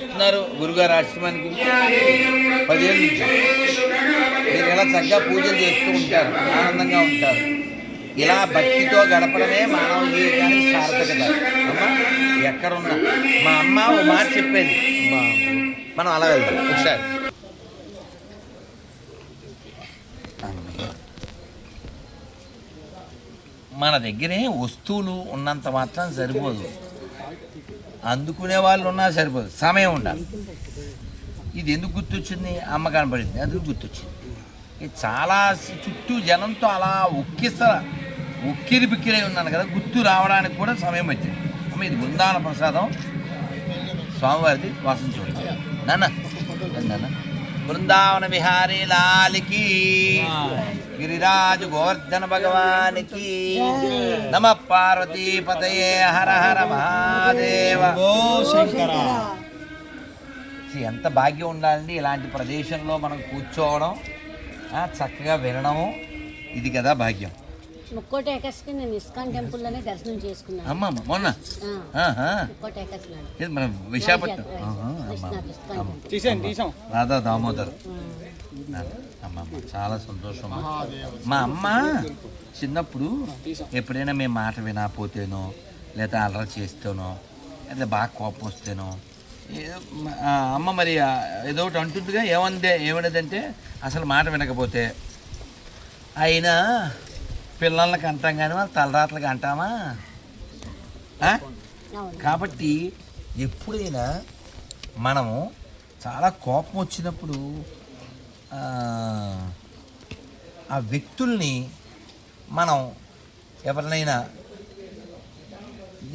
వస్తున్నారు గురుగారు ఆశ్రమానికి? 10 ఏళ్ళ నుంచి మీరు ఇలా చక్కగా పూజలు చేస్తూ ఉంటారు, ఆనందంగా ఉంటారు. ఇలా భక్తితో గడపడమే మానవ జీవితానికి సార్థకత. అమ్మ ఎక్కడున్నా మా అమ్మ ఓ మాట చెప్పేది, మనం అలా వెళ్దాం ఒకసారి. మన దగ్గరే వస్తువులు ఉన్నంత మాత్రం సరిపోదు, అందుకునే వాళ్ళు ఉన్నా సరిపోదు, సమయం ఉండాలి. ఇది ఎందుకు గుర్తొచ్చింది? అమ్మ కనపడింది, అందుకు గుర్తొచ్చింది. ఇది చాలా చుట్టూ జనంతో అలా ఉక్కిరి బిక్కిరై ఉన్నాను కదా, గుర్తు రావడానికి కూడా సమయం వచ్చింది. అమ్మ ఇది బృందావన ప్రసాదం, స్వామివారిది, వాసన చూడండి నాన్న. నాన్న బృందావన విహారీ లాలికి, గిరిరాజు గోవర్ధన భగవానికి నమ. పార్వతీపతయే హర హర మహాదేవ శంకర. ఎంత భాగ్యం ఉండాలండి ఇలాంటి ప్రదేశంలో మనం కూర్చోవడం, చక్కగా వినడము, ఇది కదా భాగ్యం. ముక్కోటి ఏకాదశికి నేను ఇస్కాన్ టెంపుల్లోనే దర్శనం చేసుకున్నాను. అమ్మ మొన్న ముక్కోటి ఏకాదశి మన విశాఖపట్నం రాధా దామోదర్. అమ్మమ్మ చాలా సంతోషం. మా అమ్మ చిన్నప్పుడు ఎప్పుడైనా మేము మాట వినకపోతేనో, లేదా అల్లరి చేస్తేనో, లేదా బాగా కోపం వస్తేనో, అమ్మ మరి ఏదో ఒకటి అంటుందిగా. ఏమనేదంటే అసలు మాట వినకపోతే అయినా పిల్లలకి అంటాం కానీ వాళ్ళు తలరాత్రలకి అంటామా? కాబట్టి ఎప్పుడైనా మనము చాలా కోపం వచ్చినప్పుడు ఆ వ్యక్తుల్ని మనం ఎవరినైనా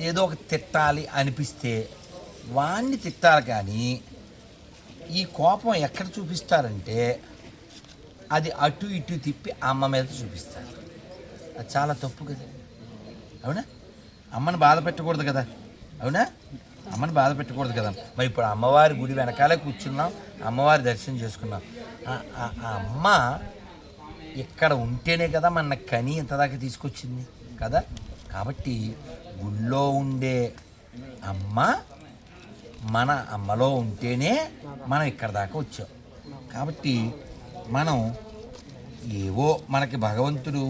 ఏదో ఒక తిట్టాలి అనిపిస్తే వాణ్ణి తిట్టాలి. కానీ ఈ కోపం ఎక్కడ చూపిస్తారంటే అది అటు ఇటు తిప్పి అమ్మ మీద చూపిస్తారు. అది చాలా తప్పు కదా, అవునా? అమ్మని బాధ పెట్టకూడదు కదా, అవునా? అమ్మని బాధ పెట్టకూడదు కదా. మరి ఇప్పుడు అమ్మవారి గుడి వెనకాలే కూర్చున్నాం, అమ్మవారి దర్శనం చేసుకున్నాం. ఆ అమ్మ ఇక్కడ ఉంటేనే కదా మన కని ఇంతదాకా తీసుకొచ్చింది కదా. కాబట్టి గుళ్ళో ఉండే అమ్మ మన అమ్మలో ఉంటేనే మనం ఇక్కడ దాకా వచ్చాం. కాబట్టి మనం ఏవో మనకి భగవంతుడు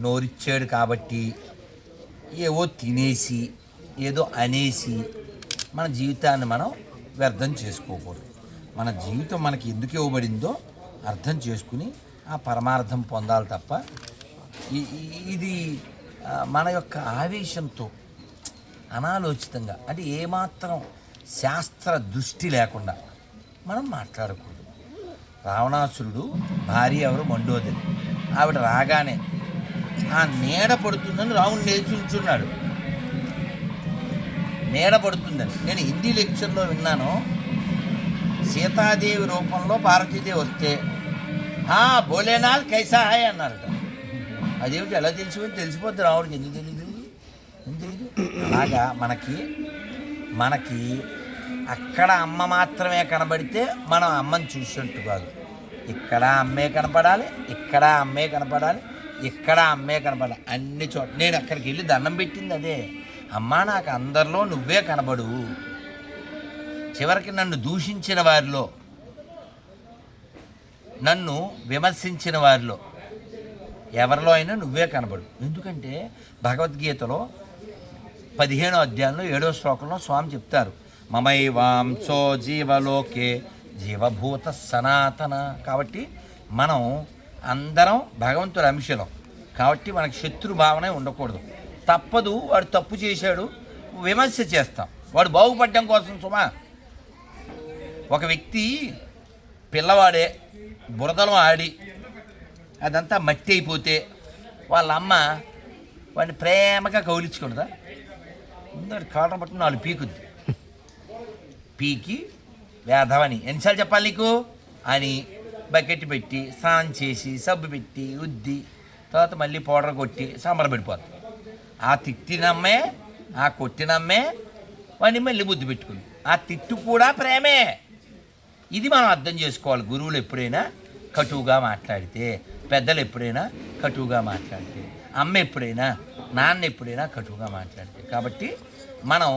నోరిచ్చాడు కాబట్టి ఏవో తినేసి ఏదో అనేసి మన జీవితాన్ని మనం వ్యర్థం చేసుకోకూడదు. మన జీవితం మనకి ఎందుకు ఇవ్వబడిందో అర్థం చేసుకుని ఆ పరమార్థం పొందాలి తప్ప ఇది మన యొక్క ఆవేశంతో అనాలోచితంగా, అంటే ఏమాత్రం శాస్త్ర దృష్టి లేకుండా మనం మాట్లాడకూడదు. రావణాసురుడు భార్య ఎవరు? మండోదరి. ఆవిడ రాగానే ఆ నీడ పడుతుందని రావణుడు లేచి ఉంచున్నాడు. నీడ పడుతుందని నేను హిందీ లెక్చర్లో విన్నాను. సీతాదేవి రూపంలో పార్వతీదేవి వస్తే భోలేనాథ్ కైసా హాయ్ అన్నారట. అదేమిటి ఎలా తెలిసిపోద్ది రావుడికి, ఎందుకు తెలీదు? అలాగా మనకి అక్కడ అమ్మ మాత్రమే కనబడితే మనం అమ్మని చూసినట్టు కాదు. ఇక్కడ అమ్మే కనపడాలి, ఇక్కడ అమ్మే కనపడాలి, ఇక్కడ అమ్మే కనపడాలి, అన్ని చోట్ల. నేను అక్కడికి వెళ్ళి దండం పెట్టింది అదే, అమ్మా నాకు అందరిలో నువ్వే కనబడు. చివరికి నన్ను దూషించిన వారిలో, నన్ను విమర్శించిన వారిలో ఎవరిలో అయినా నువ్వే కనబడు. ఎందుకంటే భగవద్గీతలో 15వ అధ్యాయంలో 7వ శ్లోకంలో స్వామి చెప్తారు, మమైవాంసో జీవలోకే జీవభూత సనాతన. కాబట్టి మనం అందరం భగవంతుడి అంశలం. కాబట్టి మనకు శత్రు భావన ఉండకూడదు. తప్పదు, వాడు తప్పు చేశాడు, విమర్శ చేస్తాం, వాడు బాగుపడడం కోసం. సుమా, ఒక వ్యక్తి పిల్లవాడే బురదలో ఆడి అదంతా మట్టి అయిపోతే వాళ్ళ అమ్మ వాడిని ప్రేమగా కౌలించుకుంటుందా? ముందు కాటం పట్టుకుని 4 పీకుద్ది. పీకి వేధవని ఎన్నిసార్లు చెప్పాలి నీకు అని బకెట్ పెట్టి స్నానం చేసి సబ్బు పెట్టి ఉద్ది తర్వాత మళ్ళీ పౌడర్ కొట్టి సంబరపెడిపోతుంది. ఆ తిట్టినమ్మే, ఆ కొట్టినమ్మే వాడిని మళ్ళీ బుద్ధి పెట్టుకుంది. ఆ తిట్టు కూడా ప్రేమే. ఇది మనం అర్థం చేసుకోవాలి. గురువులు ఎప్పుడైనా కటువుగా మాట్లాడితే, పెద్దలు ఎప్పుడైనా కటువుగా మాట్లాడితే, అమ్మ ఎప్పుడైనా, నాన్న ఎప్పుడైనా కటువుగా మాట్లాడితే. కాబట్టి మనం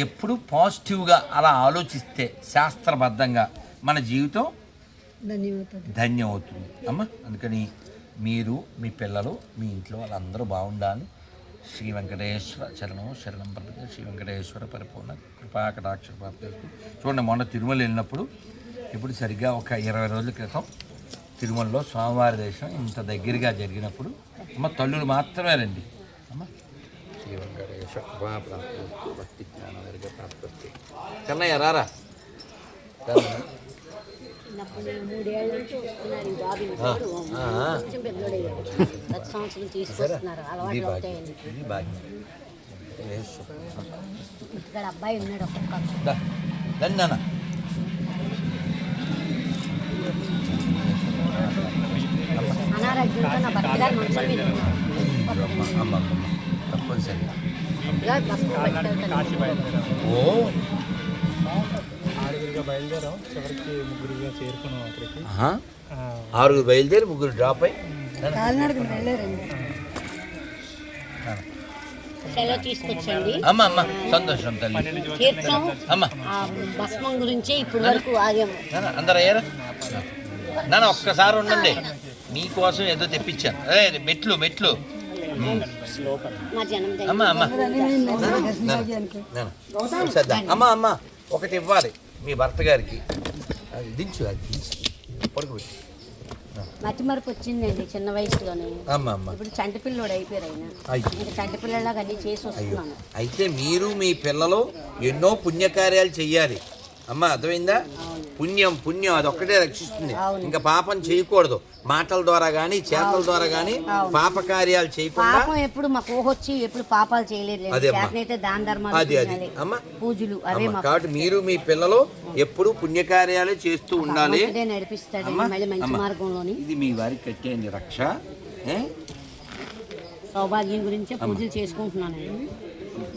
ఎప్పుడు పాజిటివ్గా అలా ఆలోచిస్తే శాస్త్రబద్ధంగా మన జీవితం ధన్యం అవుతుంది అమ్మ. అందుకని మీరు మీ పిల్లలు మీ ఇంట్లో వాళ్ళందరూ బాగుండాలి. శ్రీ వెంకటేశ్వర చరణం శరణం ప్రపంచ శ్రీ వెంకటేశ్వర పరిపూర్ణ కృపాకటాక్ష ప్రాప్తి. చూడండి, మొన్న తిరుమల వెళ్ళినప్పుడు ఇప్పుడు సరిగ్గా ఒక 20 రోజుల క్రితం తిరుమలలో స్వామివారి దర్శనం ఇంత దగ్గరగా జరిగినప్పుడు అమ్మ తల్లులు మాత్రమే రండి అమ్మ. శ్రీ వెంకటేశ్వర కృపాప్రాప్తి భక్తి జ్ఞానం ప్రాప్తి. కన్నయ్య రారా. చిన్నప్పుడు 3 ఏళ్ళ నుంచి వస్తున్నారు ఈ బాబుని. కొంచెం పెద్దోడయ్యాడు. ప్రతి సంవత్సరం తీసుకొస్తున్నారు, అలవాట్లు అవుతాయని. ఇక్కడ అబ్బాయి ఉన్నాడు ఒక్కొక్క. అనారోగ్యంతో నా భర్త గారు మంచం మీద ఉన్నారు. తప్పనిసరిగా ఓ బయలుదేరాం, చివరికి ముగ్గురుగా చేరుకున్నాం అక్కడికి. 6 బయలుదేరి 3 డ్రాప్ అయ్యి సెలవు తీసుకొచ్చండి. అమ్మ అమ్మ సంతోషం తల్లి. తీర్థం అమ్మ భస్మం గురించి ఇప్పుడు వరకు ఆగాము. అందరూ అయ్యారా నాన్న? ఒక్కసారి ఉండండి, మీకోసం ఏదో తెప్పించాను. మెట్లు మెట్లు మా జనం అమ్మ అమ్మ అమ్మ అమ్మ ఒకటి ఇవ్వాలి మీ భర్త గారికి. అది దించు, అది దించు పడుకోబెట్టి. మతి మరపు వచ్చిందండి చిన్న వయసులోనే. అమ్మ అమ్మ ఇప్పుడు చంటి పిల్లోడు అయిపోయారు ఆయన. ఇంకా చంటి పిల్లలాగా అన్ని చేసి వస్తున్నాను. అయితే మీరు మీ పిల్లలు ఎన్నో పుణ్యకార్యాలు చెయ్యాలి అమ్మ, అర్థమైందా? పుణ్యం పుణ్యం అదొక్కటే రక్షిస్తుంది. ఇంకా పాపం చేయకూడదు. మాటల ద్వారా కానీ చేతల ద్వారా కానీ పాప కార్యాలు చేయకుండా. పాపం ఎప్పుడు మాకు ఊహొచ్చి ఎప్పుడు పాపాలు చేయలేదు. దాన ధర్మాలు పూజలు అవే. కాబట్టి మీరు మీ పిల్లలు ఎప్పుడు పుణ్యకార్యాలు చేస్తూ ఉండాలి. నడిపిస్తాడు మళ్ళీ మంచి మార్గంలోని. ఇది మీ వారికి కట్టేయండి రక్ష. సౌభాగ్యం గురించి పూజలు చేసుకుంటున్నాను.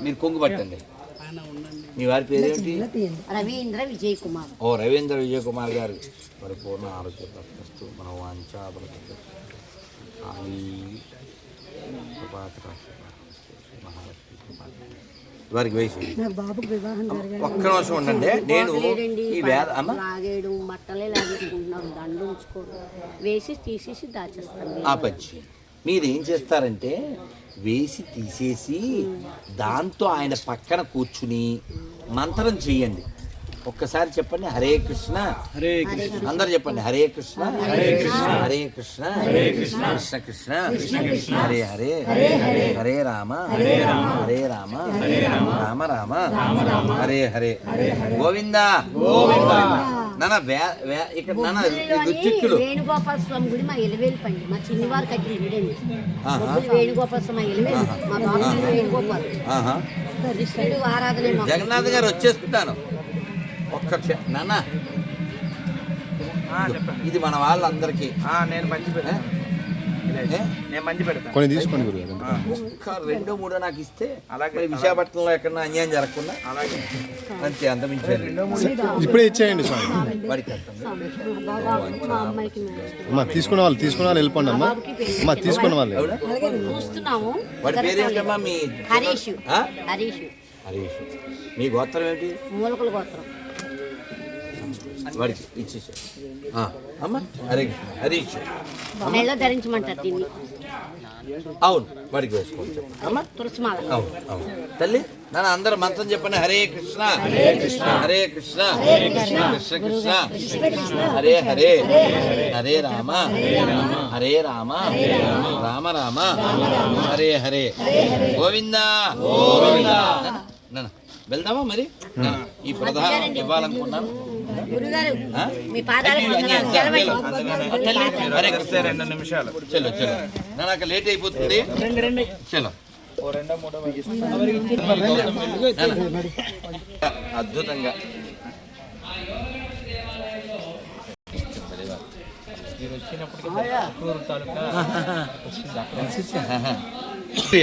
మీరు కొంగు పట్టండి. మీ వారి పేరేంటి? రవీంద్ర విజయ్ కుమార్. ఓ రవీంద్ర విజయ్ కుమార్ గారు పరిపూర్ణ ఆరోగ్య ప్రాప్తిస్తూ మన వాంఛా వారికి వయసు ఒక్క నిమిషం ఉండండి. నేను ఈ లాగేయడం బట్టలే లాగేసుకుంటున్నాం. దండు ఉంచుకోవడం వేసి తీసేసి దాచేస్తాను. ఆపచ్చి మీరేం చేస్తారంటే వేసి తీసేసి దాంతో ఆయన పక్కన కూర్చుని మంత్రం చెయ్యండి. ఒక్కసారి చెప్పండి, హరే కృష్ణ హరే కృష్ణ. అందరు చెప్పండి, హరే కృష్ణ హరే కృష్ణ హరే కృష్ణ హరే కృష్ణ కృష్ణ కృష్ణ కృష్ణ కృష్ణ హరే హరే హరే రామ హరే రామ హరే రామ హరే రామ రామ రామ హరే హరే గోవిందా గోవిందా. నాన్న ఇక్కడ నాన్న రుచిక్కులు వేణుగోపాల స్వామి గుడి మా ఎలివేలు పండి మా చిన్నవారు కట్టిన గుడి. వేణుగోపాల స్వామి ఎలివేలు మా బాబు వేణుగోపాల్ ఆరాధన. జగన్నాథ్ గారు వచ్చేస్తున్నాను. ఒక్క నాన్న ఇది మన వాళ్ళందరికీ నేను మంచి పెడతాను. నేను మంచి పెడతాను. కొన్ని తీసుకోండి. ఒక్క 2, 3 నాకు ఇస్తే అలాగే విశాఖపట్నంలో ఎక్కడ అన్యాయం జరగకుండా అలాగే అంతే. అంత మించి ఇప్పుడే ఇచ్చేయండి స్వామి. వాడికి అమ్మా తీసుకున్న వాళ్ళు వెళ్ళిపోండి. అమ్మా అమ్మా తీసుకున్న వాళ్ళు చూస్తున్నాము. వాడి పేరేంటమ్మా? మీ హరీష్. హరీష్. హరీష్. మీ గోత్రం ఏంటి? మూలకుల గోత్రం. వాడికి ఇచ్చేసాడు అమ్మ. హరే హరీష్ నెలలో ధరించమంటారు దీన్ని. అవును, వాడికి వేసుకోవచ్చు అమ్మ. తులసిమాల. అవును అవును తల్లి. నాన్న అందరూ మంత్రం చెప్పండి, హరే కృష్ణ హరే కృష్ణ హరే కృష్ణ హరే కృష్ణ కృష్ణ కృష్ణ హరే హరే హరే రామ హరే రామ రామ రామ హరే హరే గోవిందా గోవిందా. నాన్న వెళ్దామా మరి? ఈ ప్రధానం ఇవ్వాలనుకున్నాను. గురుగారు మీ పాదాలకు హరే కృష్ణ. 2 నిమిషాలు. చలో చలో నాకు లేట్ అయిపోతుంది. చలో అద్భుతంగా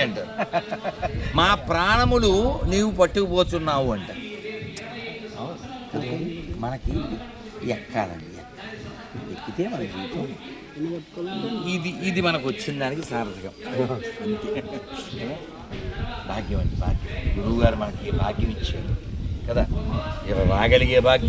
అంటారు. మా ప్రాణములు నీవు పట్టుకుపోతున్నావు అంట. మనకి ఎక్కాలండి. ఎక్కితే మన జీవితం ఇది మనకు వచ్చిన దానికి సార్థకం. భాగ్యం అండి భాగ్యం. గురువుగారు మనకి భాగ్యం ఇచ్చారు కదా, ఇలా రాగలిగే భాగ్యం